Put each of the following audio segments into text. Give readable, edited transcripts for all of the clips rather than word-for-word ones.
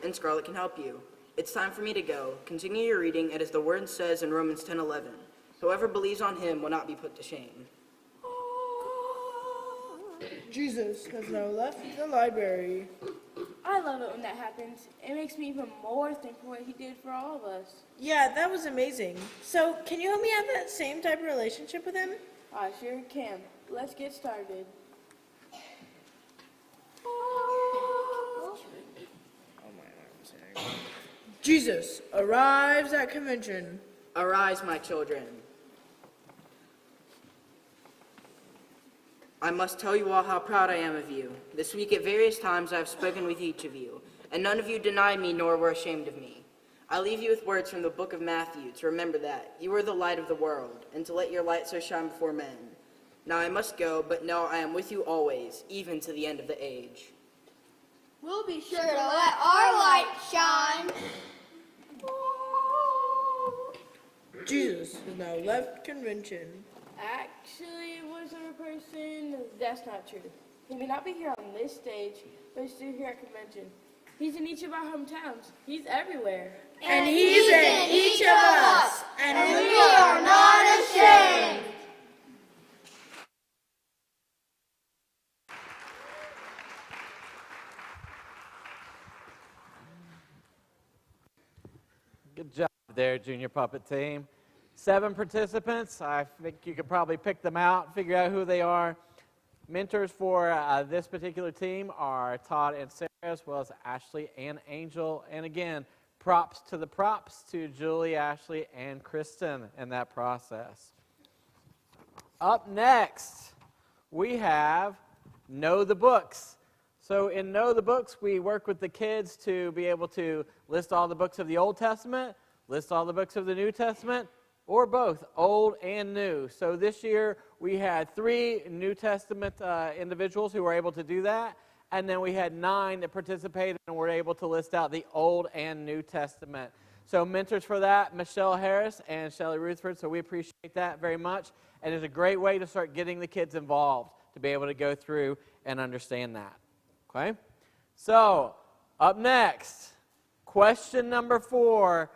and Scarlet can help you. It's time for me to go. Continue your reading, and as the word says in Romans 10:11, whoever believes on him will not be put to shame. Jesus has now left the library. I love it when that happens. It makes me even more thankful what he did for all of us. Yeah, that was amazing. So, can you help me have that same type of relationship with him? I sure can. Let's get started. Jesus arrives at convention. Arise, my children. I must tell you all how proud I am of you. This week at various times I have spoken with each of you, and none of you denied me nor were ashamed of me. I leave you with words from the book of Matthew to remember that you are the light of the world, and to let your light so shine before men. Now I must go, but know I am with you always, even to the end of the age. We'll be sure to let our light shine. Jesus has now left convention. Actually, it wasn't a person. That's not true. He may not be here on this stage, but he's still here at convention. He's in each of our hometowns. He's everywhere. And he's in each of us. And we are not ashamed. Good job there, Junior Puppet Team. 7 participants. I think you could probably pick them out, figure out who they are. Mentors for this particular team are Todd and Sarah, as well as Ashley and Angel. And again, props to Julie, Ashley, and Kristen in that process. Up next, we have Know the Books. So in Know the Books, we work with the kids to be able to list all the books of the Old Testament, list all the books of the New Testament, or both, Old and New. So this year, we had 3 New Testament individuals who were able to do that, and then we had 9 that participated and were able to list out the Old and New Testament. So mentors for that, Michelle Harris and Shelley Rutherford, so we appreciate that very much, and it's a great way to start getting the kids involved to be able to go through and understand that. Okay? So, up next, question number 4.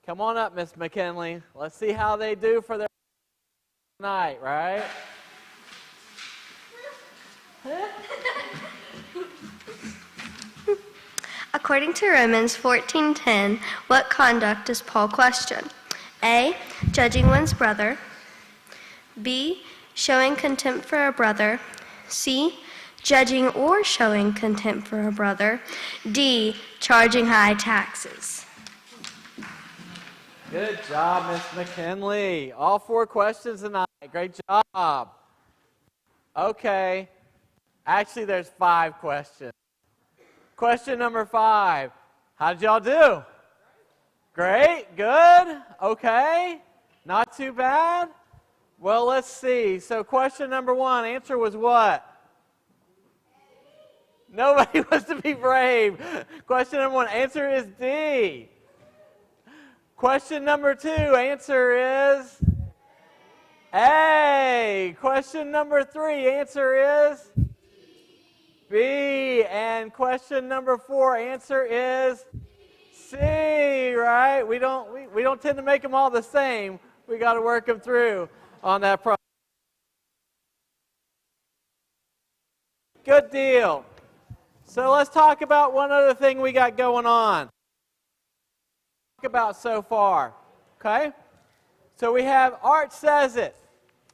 Come on up, Miss McKinley. Let's see how they do for their night, right? According to Romans 14:10, what conduct does Paul question? A, judging one's brother. B, showing contempt for a brother. C, judging or showing contempt for a brother. D, charging high taxes. Good job, Miss McKinley. All 4 questions tonight. Great job. Okay. Actually, there's 5 questions. Question number 5. How did y'all do? Great? Good? Okay. Not too bad? Well, let's see. So question number 1, answer was what? Nobody wants to be brave. Question number 1, answer is D. Question number 2, answer is A. Question number 3, answer is B. And question number 4, answer is C, right? We don't tend to make them all the same. We got to work them through on that problem. Good deal. So let's talk about one other thing we got going on. About so far, okay? So we have Art Says It.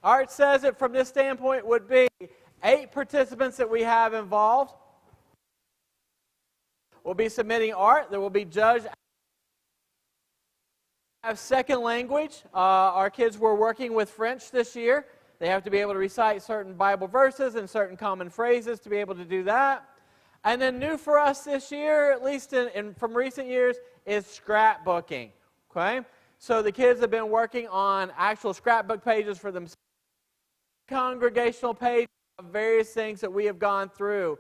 Art Says It from this standpoint would be 8 participants that we have involved. We'll be submitting art that will be judged. Have second language. Our kids were working with French this year. They have to be able to recite certain Bible verses and certain common phrases to be able to do that. And then new for us this year, at least from recent years, is scrapbooking, okay? So the kids have been working on actual scrapbook pages for themselves, congregational pages of various things that we have gone through.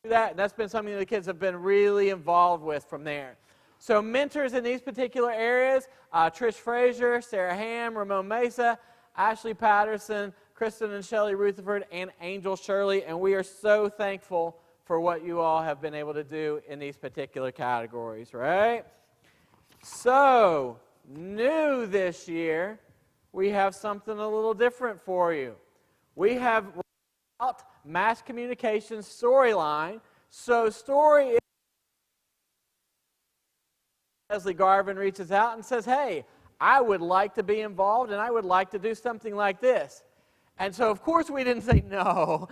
That's been something that the kids have been really involved with from there. So mentors in these particular areas, Trish Frazier, Sarah Ham, Ramon Mesa, Ashley Patterson, Kristen and Shelley Rutherford, and Angel Shirley, and we are so thankful for what you all have been able to do in these particular categories, right? So, new this year, we have something a little different for you. We have out mass communication storyline. So, story is Leslie Garvin reaches out and says, hey, I would like to be involved and I would like to do something like this. And so, of course, we didn't say no.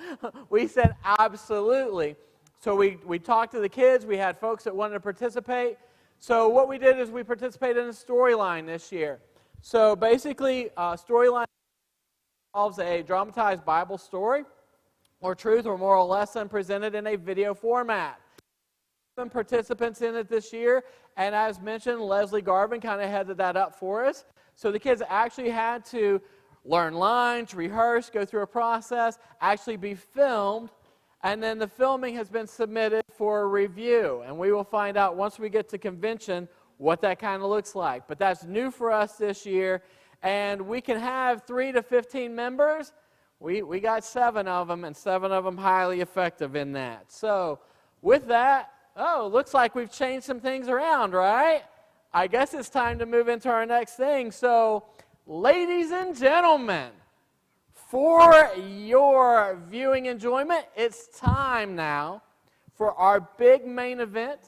We said absolutely. So we talked to the kids. We had folks that wanted to participate. So what we did is we participated in a storyline this year. So basically, storyline involves a dramatized Bible story or truth or moral lesson presented in a video format. Participants in it this year, and as mentioned, Leslie Garvin kind of headed that up for us. So the kids actually had to learn lines, rehearse, go through a process, actually be filmed, and then the filming has been submitted for a review, and we will find out once we get to convention what that kind of looks like. But that's new for us this year, and we can have 3 to 15 members. We got 7 of them, and 7 of them highly effective in that. So with that, looks like we've changed some things around, right? I guess it's time to move into our next thing. So, ladies and gentlemen, for your viewing enjoyment, it's time now for our big main event,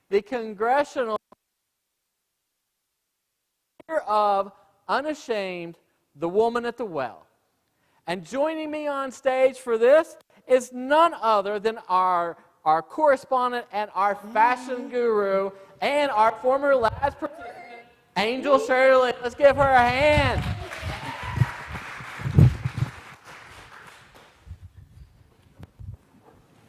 the congressional year of Unashamed, the Woman at the Well. And joining me on stage for this is none other than our correspondent and our fashion guru and our former last participant, Angel Shirley. Let's give her a hand.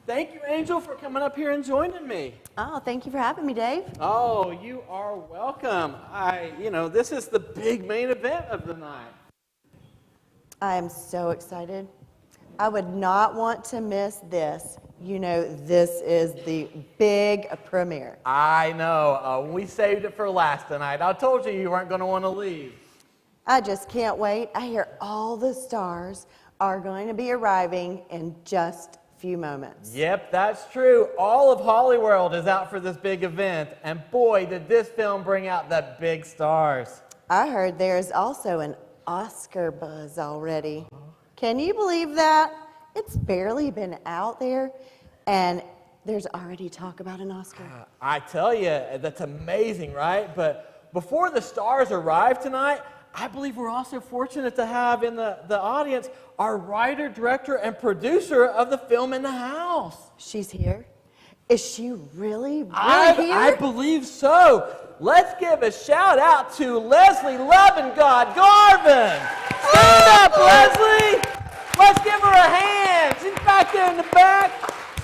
Thank you, Angel, for coming up here and joining me. Oh, thank you for having me, Dave. Oh, you are welcome. This is the big main event of the night. I am so excited. I would not want to miss this. You know, this is the big premiere. I know. We saved it for last tonight. I told you weren't going to want to leave. I just can't wait. I hear all the stars are going to be arriving in just a few moments. Yep, that's true. All of Hollyworld is out for this big event, and boy, did this film bring out the big stars. I heard there's also an Oscar buzz already. Can you believe that? It's barely been out there, and there's already talk about an Oscar. I tell you, that's amazing, right? But before the stars arrive tonight, I believe we're also fortunate to have in the audience our writer, director, and producer of the film In the House. She's here? Is she really here? I believe so. Let's give a shout out to Leslie Loving God Garvin. Stand up, Leslie. Let's give her a hand. She's back there in the back.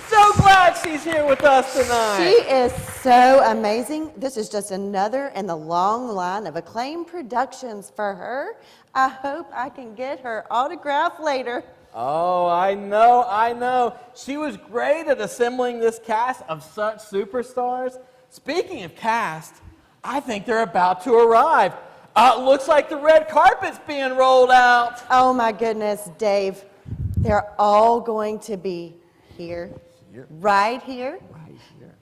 So glad she's here with us tonight. She is so amazing. This is just another in the long line of acclaimed productions for her. I hope I can get her autograph later. Oh, I know. She was great at assembling this cast of such superstars. Speaking of cast, I think they're about to arrive. Looks like the red carpet's being rolled out. Oh my goodness, Dave. They're all going to be here. Right here.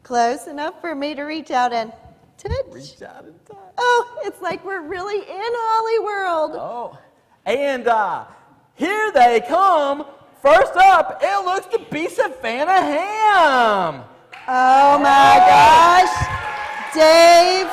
Close enough for me to reach out and touch. Reach out and touch. Oh, it's like we're really in Hollyworld. Oh, and here they come. First up, it looks to be Savannah Ham. Oh my gosh. Dave,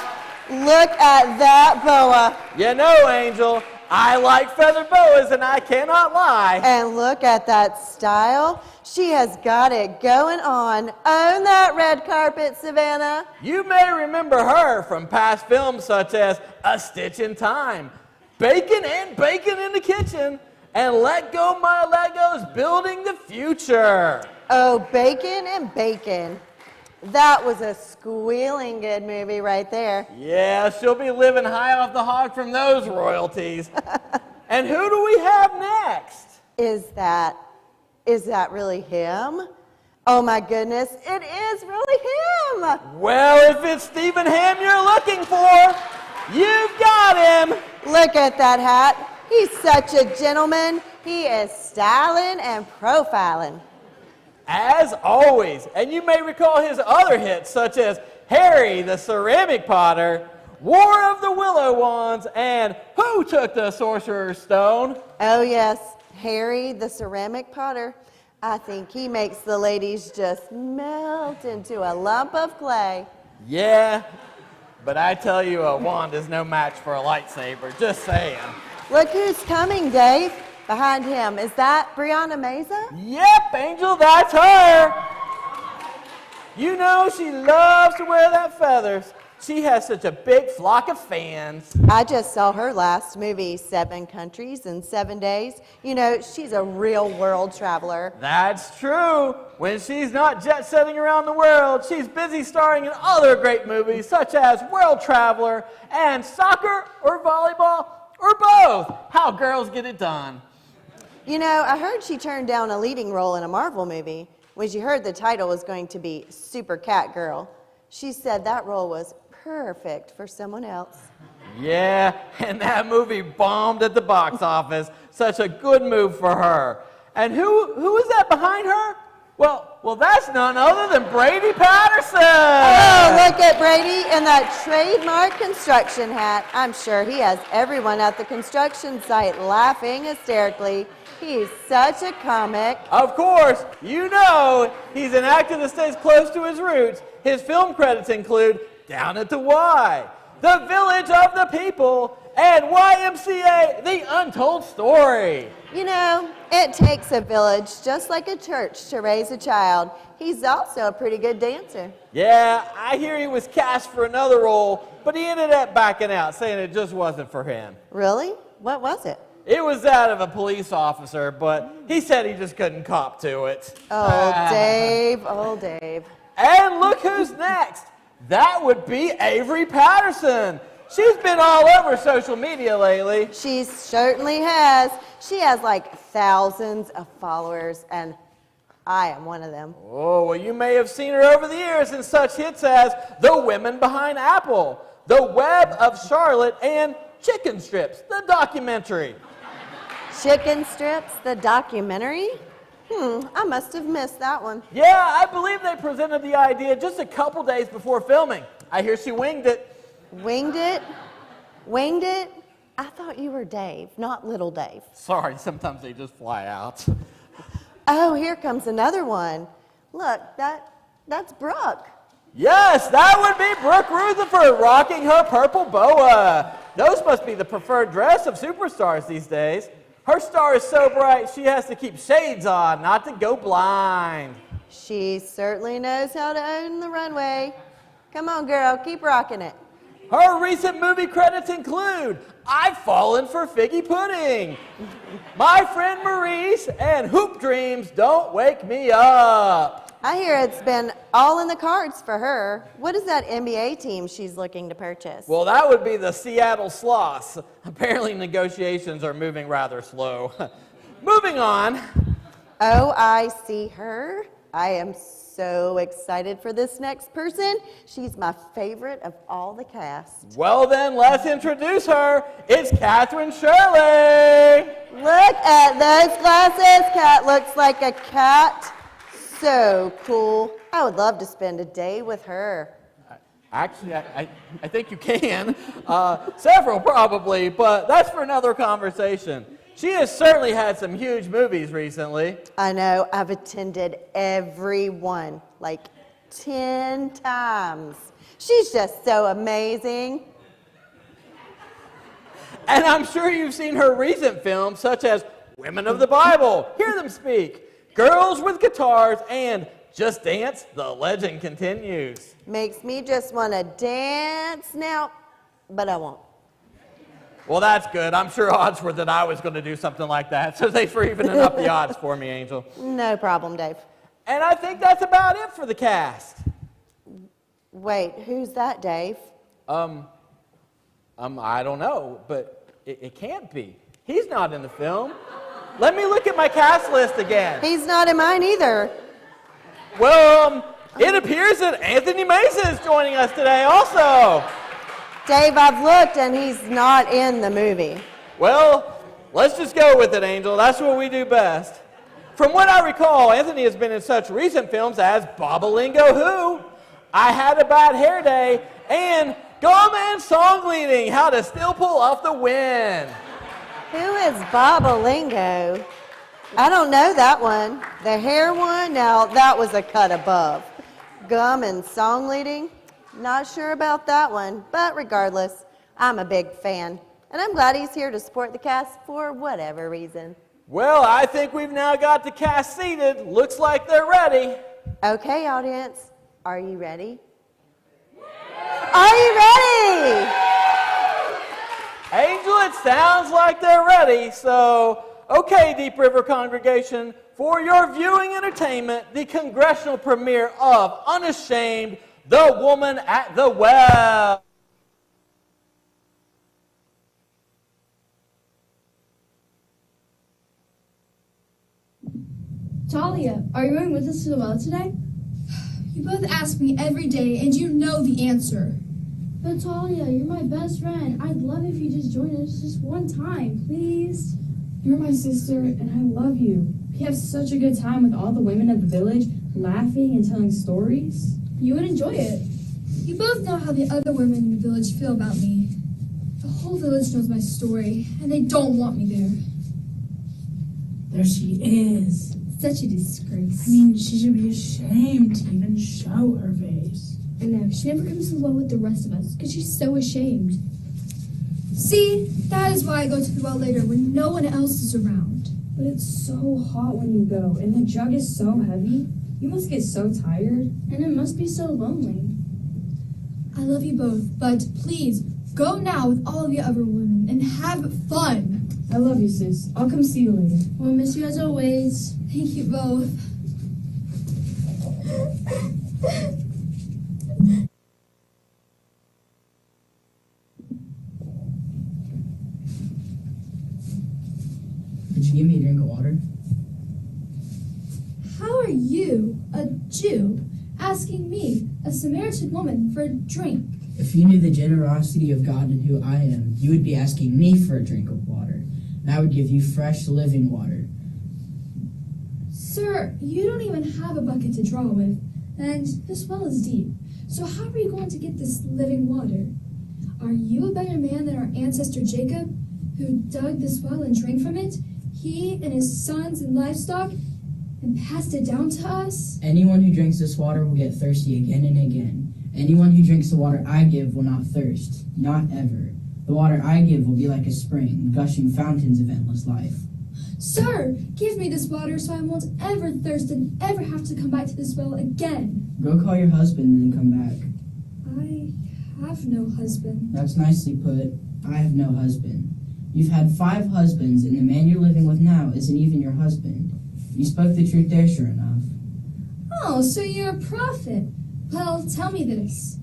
look at that boa. You know, Angel, I like feather boas, and I cannot lie. And look at that style. She has got it going on. Own that red carpet, Savannah. You may remember her from past films such as A Stitch in Time, Bacon and Bacon in the Kitchen, and Let Go My Legos, Building the Future. Oh, Bacon and Bacon. That was a squealing good movie right there. Yeah, she'll be living high off the hog from those royalties. And who do we have next? Is that really him? Oh my goodness, it is really him. Well, if it's Stephen Ham you're looking for, you've got him. Look at that hat. He's such a gentleman. He is styling and profiling. as always. And you may recall his other hits, such as Harry the Ceramic Potter, War of the Willow Wands, and Who Took the Sorcerer's Stone? Oh, yes, Harry the Ceramic Potter. I think he makes the ladies just melt into a lump of clay. Yeah, but I tell you, a wand is no match for a lightsaber, just saying. Look who's coming, Dave. Behind him. Is that Brianna Mesa? Yep, Angel, that's her. You know she loves to wear that feathers. She has such a big flock of fans. I just saw her last movie, 7 Countries in 7 Days. You know, she's a real world traveler. That's true. When she's not jet-setting around the world, she's busy starring in other great movies such as World Traveler and Soccer or Volleyball or both. How girls get it done. You know, I heard she turned down a leading role in a Marvel movie when she heard the title was going to be Super Cat Girl. She said that role was perfect for someone else. Yeah, and that movie bombed at the box office. Such a good move for her. And who is that behind her? Well, that's none other than Brady Patterson. Oh, look at Brady in that trademark construction hat. I'm sure he has everyone at the construction site laughing hysterically. He's such a comic. Of course, you know he's an actor that stays close to his roots. His film credits include Down at the Y, The Village of the People, and YMCA, The Untold Story. You know, it takes a village, just like a church, to raise a child. He's also a pretty good dancer. Yeah, I hear he was cast for another role, but he ended up backing out, saying it just wasn't for him. Really? What was it? It was that of a police officer, but he said he just couldn't cop to it. Oh, Dave. Oh, Dave. And look who's next. That would be Avery Patterson. She's been all over social media lately. She certainly has. She has like thousands of followers, and I am one of them. Oh, well, you may have seen her over the years in such hits as The Women Behind Apple, The Web of Charlotte, and Chicken Strips, the documentary. Chicken Strips, the documentary? I must have missed that one. Yeah, I believe they presented the idea just a couple days before filming. I hear she winged it. Winged it? Winged it? I thought you were Dave, not little Dave. Sorry, sometimes they just fly out. Oh, here comes another one. Look, that's Brooke. Yes, that would be Brooke Rutherford rocking her purple boa. Those must be the preferred dress of superstars these days. Her star is so bright, she has to keep shades on, not to go blind. She certainly knows how to own the runway. Come on, girl, keep rocking it. Her recent movie credits include I've Fallen for Figgy Pudding, My Friend Maurice, and Hoop Dreams Don't Wake Me Up. I hear it's been all in the cards for her. What is that NBA team she's looking to purchase? Well, that would be the Seattle Sloths. Apparently negotiations are moving rather slow. Moving on. Oh, I see her. I am so excited for this next person. She's my favorite of all the cast. Well then, let's introduce her. It's Catherine Shirley. Look at those glasses. Cat looks like a cat. So cool. I would love to spend a day with her. Actually, I think you can. Several probably, but that's for another conversation. She has certainly had some huge movies recently. I know. I've attended every one, like 10 times. She's just so amazing. And I'm sure you've seen her recent films such as Women of the Bible, Hear Them Speak, Girls with Guitars, and Just Dance, The Legend Continues. Makes me just want to dance now, but I won't. Well, that's good. I'm sure odds were that I was going to do something like that, so thanks for evening up the odds for me, Angel. No problem, Dave. And I think that's about it for the cast. Wait, who's that, Dave? I don't know, but it can't be. He's not in the film. Let me look at my cast list again. He's not in mine either. Well, it appears that Anthony Mesa is joining us today also. Dave, I've looked and he's not in the movie. Well, let's just go with it, Angel. That's what we do best. From what I recall, Anthony has been in such recent films as Bobalingo Who, I Had a Bad Hair Day, and Gum and Song Leading, How to Still Pull Off the Wind. Who is Bobalingo? I don't know that one. The hair one? Now, that was a cut above. Gum and song leading? Not sure about that one, but regardless, I'm a big fan. And I'm glad he's here to support the cast for whatever reason. Well, I think we've now got the cast seated. Looks like they're ready. Okay, audience, are you ready? Are you ready? Angel, it sounds like they're ready. So, okay, Deep River congregation, for your viewing entertainment, the congressional premiere of Unashamed, The Woman at the Well. Talia, are you going with us to the well today? You both ask me every day, and you know the answer. But Talia, you're my best friend. I'd love if you just join us just one time, please. You're my sister, and I love you. We have such a good time with all the women of the village, laughing and telling stories. You would enjoy it. You both know how the other women in the village feel about me. The whole village knows my story, and they don't want me there. There she is. Such a disgrace. I mean, she should be ashamed to even show her face. I know, she never comes to the well with the rest of us, because she's so ashamed. See, that is why I go to the well later when no one else is around. But it's so hot when you go, and the jug is so heavy. You must get so tired, and it must be so lonely. I love you both, but please, go now with all of the other women and have fun. I love you, sis. I'll come see you later. We'll miss you as always. Thank you both. Could you give me a drink of water? How are you, a Jew, asking me, a Samaritan woman, for a drink? If you knew the generosity of God and who I am, you would be asking me for a drink of water, and I would give you fresh, living water. Sir, you don't even have a bucket to draw with, and this well is deep. So how are you going to get this living water? Are you a better man than our ancestor Jacob, who dug this well and drank from it, he and his sons and livestock, and passed it down to us? Anyone who drinks this water will get thirsty again and again. Anyone who drinks the water I give will not thirst, not ever. The water I give will be like a spring, gushing fountains of endless life. Sir, give me this water so I won't ever thirst and ever have to come back to this well again. Go call your husband and then come back. I have no husband. That's nicely put. I have no husband. You've had 5 husbands, and the man you're living with now isn't even your husband. You spoke the truth there, sure enough. Oh, so you're a prophet. Well, tell me this.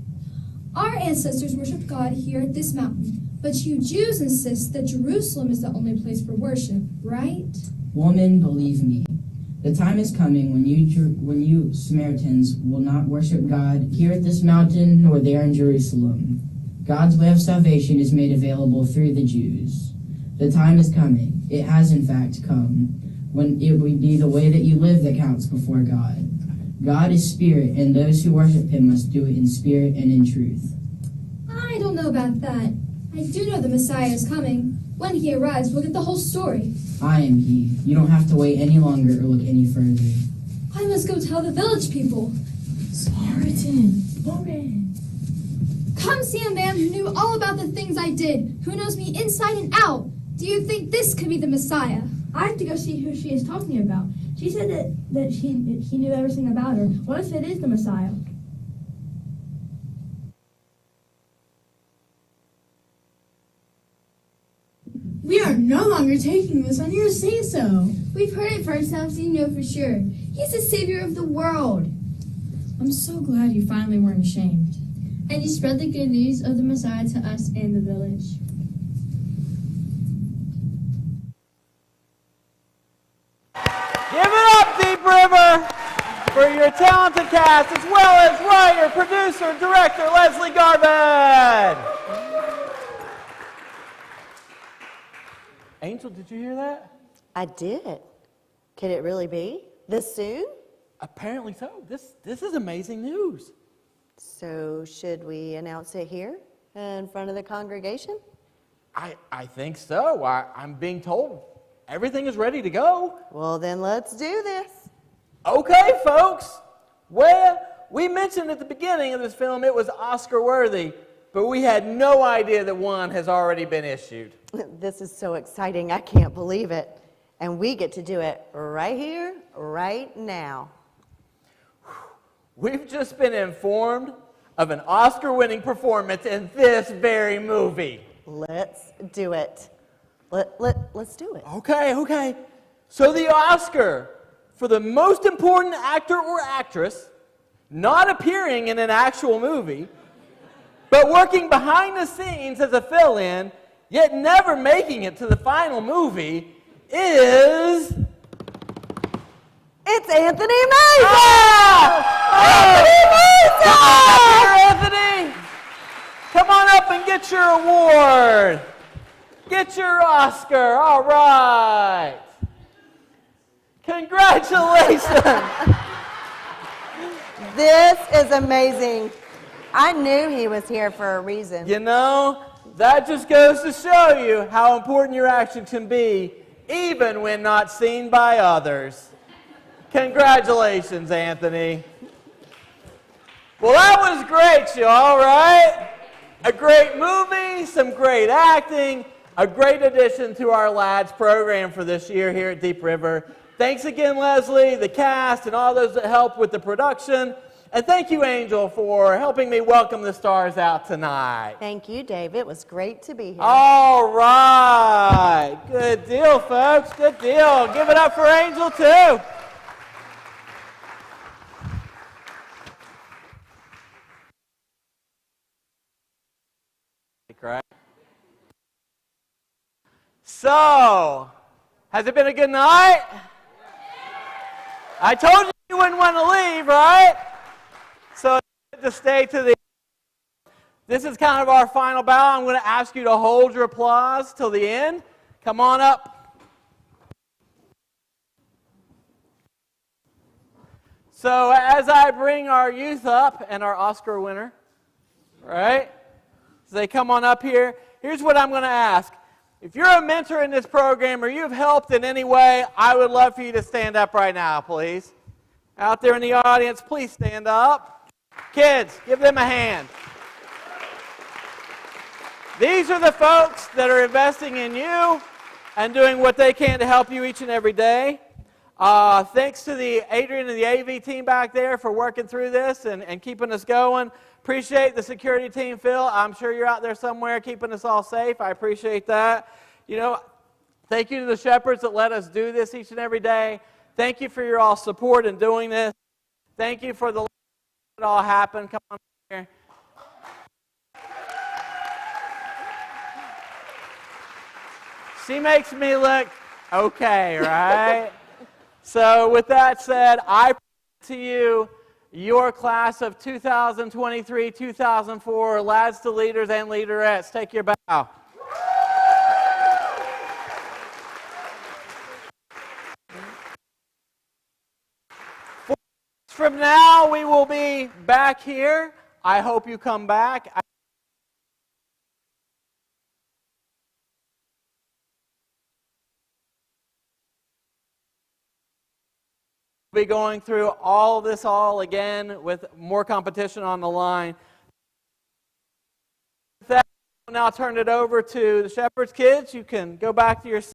Our ancestors worshiped God here at this mountain, but you Jews insist that Jerusalem is the only place for worship, right? Woman, believe me. The time is coming when you Samaritans will not worship God here at this mountain nor there in Jerusalem. God's way of salvation is made available through the Jews. The time is coming. It has in fact come, when it will be the way that you live that counts before God. God is spirit, and those who worship him must do it in spirit and in truth. I don't know about that. I do know the Messiah is coming. When he arrives, we'll get the whole story. I am he. You don't have to wait any longer or look any further. I must go tell the village people. Samaritan, woman. Come see a man who knew all about the things I did, who knows me inside and out. Do you think this could be the Messiah? I have to go see who she is talking about. She said that he knew everything about her. What if it is the Messiah? We are no longer taking this on your say-so. We've heard it for ourselves, and you know for sure. He's the savior of the world. I'm so glad you finally weren't ashamed. And you spread the good news of the Messiah to us and the village. Give it up, Deep River, for your talented cast, as well as writer, producer, director, Leslie Garvin. Angel, did you hear that? I did. Could it really be? This soon? Apparently so. This is amazing news. So should we announce it here in front of the congregation? I think so. I'm being told everything is ready to go. Well, then let's do this. Okay, folks. Well, we mentioned at the beginning of this film it was Oscar worthy, but we had no idea that one has already been issued. This is so exciting. I can't believe it. And we get to do it right here, right now. We've just been informed of an Oscar-winning performance in this very movie. Let's do it. Let's do it. Okay. So the Oscar for the most important actor or actress not appearing in an actual movie, but working behind the scenes as a fill-in, yet never making it to the final movie, is... It's Anthony Mesa! Anthony! Come on up and get your award. Get your Oscar. All right. Congratulations. This is amazing. I knew he was here for a reason. You know, that just goes to show you how important your action can be, even when not seen by others. Congratulations, Anthony. Well, that was great, y'all, right? A great movie, some great acting, a great addition to our Lads program for this year here at Deep River. Thanks again, Leslie, the cast, and all those that helped with the production. And thank you, Angel, for helping me welcome the stars out tonight. Thank you, Dave. It was great to be here. All right. Good deal, folks. Good deal. Give it up for Angel, too. Right. So, has it been a good night? I told you wouldn't want to leave, right? So, to stay to the... This is kind of our final bow. I'm going to ask you to hold your applause till the end. Come on up. So, as I bring our youth up and our Oscar winner, right? So they come on up here. Here's what I'm going to ask. If you're a mentor in this program or you've helped in any way, I would love for you to stand up right now, please. Out there in the audience, please stand up. Kids, give them a hand. These are the folks that are investing in you and doing what they can to help you each and every day. Thanks to the Adrian and the AV team back there for working through this and keeping us going. Appreciate the security team, Phil. I'm sure you're out there somewhere keeping us all safe. I appreciate that. You know, thank you to the shepherds that let us do this each and every day. Thank you for your all support in doing this. Thank you for the it all happened. Come on here. She makes me look okay, right? So with that said, I present to you your class of 2023-2004 Lads to Leaders and Leaderettes. Take your bow. From now, we will be back here. I hope you come back. We'll be going through all of this again with more competition on the line. With that, I'll now turn it over to the Shepherd's kids. You can go back to your